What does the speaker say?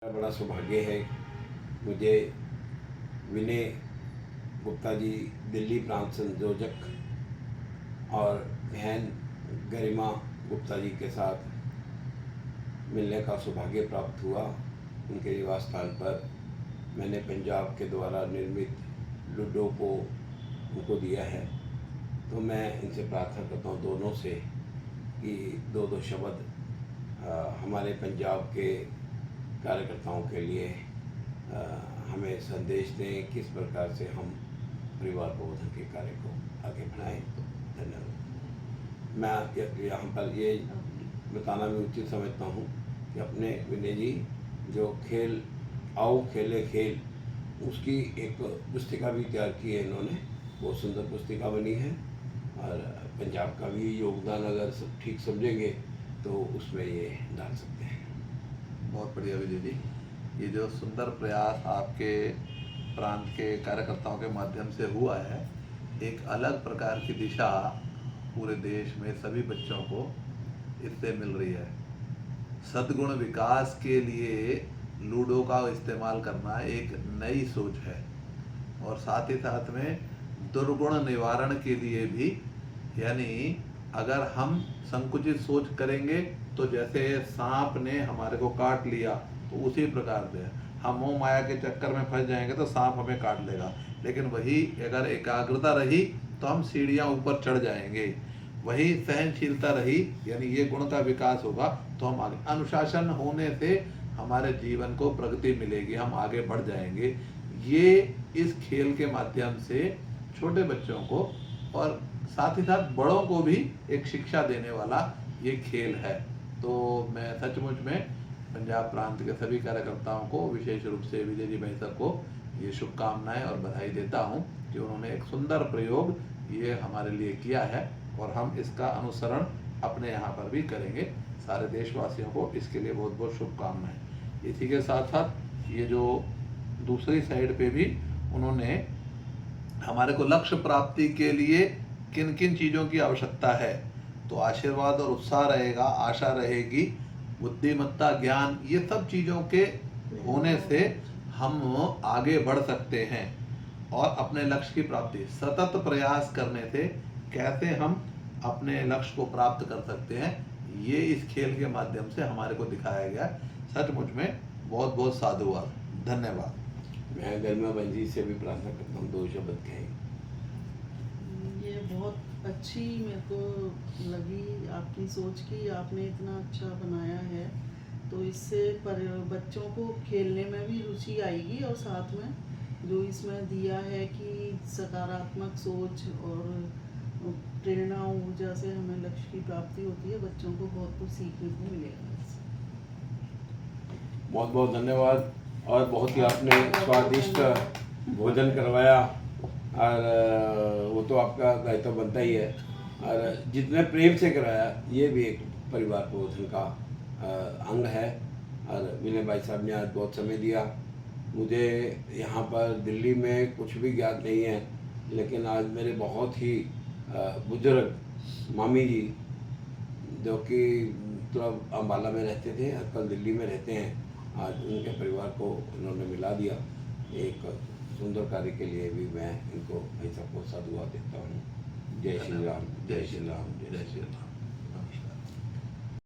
बड़ा सौभाग्य है मुझे विनय गुप्ता जी दिल्ली प्रांत संयोजक और बहन गरिमा गुप्ता जी के साथ मिलने का सौभाग्य प्राप्त हुआ। उनके निवास स्थान पर मैंने पंजाब के द्वारा निर्मित लूडो को उनको दिया है, तो मैं इनसे प्रार्थना करता हूँ दोनों से कि दो शब्द हमारे पंजाब के कार्यकर्ताओं के लिए हमें संदेश दें, किस प्रकार से हम परिवार प्रबंधन के कार्य को आगे बढ़ाएं। धन्यवाद। मैं यहाँ पर ये बताना भी उचित समझता हूँ कि अपने विनय जी जो खेल आओ खेले खेल, उसकी एक पुस्तिका भी तैयार की है इन्होंने, बहुत सुंदर पुस्तिका बनी है और पंजाब का भी योगदान अगर सब ठीक समझेंगे तो उसमें ये डाल सकते हैं। बहुत बढ़िया विजय जी, ये जो सुंदर प्रयास आपके प्रांत के कार्यकर्ताओं के माध्यम से हुआ है, एक अलग प्रकार की दिशा पूरे देश में सभी बच्चों को इससे मिल रही है। सद्गुण विकास के लिए लूडो का इस्तेमाल करना एक नई सोच है और साथ ही साथ में दुर्गुण निवारण के लिए भी, यानी अगर हम संकुचित सोच करेंगे तो जैसे सांप ने हमारे को काट लिया तो उसी प्रकार से हम मोह माया के चक्कर में फंस जाएंगे तो सांप हमें काट लेगा, लेकिन वही अगर एकाग्रता रही तो हम सीढ़ियाँ ऊपर चढ़ जाएंगे। वही सहनशीलता रही, यानी ये गुण का विकास होगा तो हम आगे, अनुशासन होने से हमारे जीवन को प्रगति मिलेगी, हम आगे बढ़ जाएंगे। ये इस खेल के माध्यम से छोटे बच्चों को और साथ ही साथ बड़ों को भी एक शिक्षा देने वाला ये खेल है। तो मैं सचमुच में पंजाब प्रांत के सभी कार्यकर्ताओं को, विशेष रूप से विजय जी भाई साहब को ये शुभकामनाएं और बधाई देता हूं कि उन्होंने एक सुंदर प्रयोग ये हमारे लिए किया है और हम इसका अनुसरण अपने यहाँ पर भी करेंगे। सारे देशवासियों को इसके लिए बहुत बहुत शुभकामनाएं। इसी के साथ साथ ये जो दूसरी साइड पे भी उन्होंने हमारे को लक्ष्य प्राप्ति के लिए किन किन चीज़ों की आवश्यकता है, तो आशीर्वाद और उत्साह रहेगा, आशा रहेगी, बुद्धिमत्ता, ज्ञान, ये सब चीज़ों के होने से हम आगे बढ़ सकते हैं और अपने लक्ष्य की प्राप्ति, सतत प्रयास करने से कैसे हम अपने लक्ष्य को प्राप्त कर सकते हैं, ये इस खेल के माध्यम से हमारे को दिखाया गया। सचमुच में बहुत बहुत साधुवाद, धन्यवाद। मैं गरिमा बहन जी से भी प्रार्थना करता हूँ दो शब्द कहें। ये बहुत अच्छी मेरे को लगी आपकी सोच की, आपने इतना अच्छा बनाया है तो इससे पर बच्चों को खेलने में भी रुचि आएगी और साथ में जो इसमें दिया है कि सकारात्मक सोच और प्रेरणा ऊर्जा से हमें लक्ष्य की प्राप्ति होती है, बच्चों को बहुत कुछ सीखने को मिलेगा इससे। बहुत बहुत धन्यवाद और बहुत ही आपने स्वादिष्ट भोजन करवाया और वो तो आपका दायित्व बनता ही है और जितने प्रेम से कराया ये भी एक परिवार प्रबंधन का अंग है। और विनय भाई साहब ने आज बहुत समय दिया। मुझे यहाँ पर दिल्ली में कुछ भी ज्ञात नहीं है, लेकिन आज मेरे बहुत ही बुजुर्ग मामी जी जो कि मतलब अम्बाला में रहते थे, आजकल दिल्ली में रहते हैं, आज उनके परिवार को उन्होंने मिला दिया। एक सुंदर कार्य के लिए भी मैं इनको भाई सबको साधुवाद देता हूँ। जय श्री राम, जय श्री राम, जय श्री राम।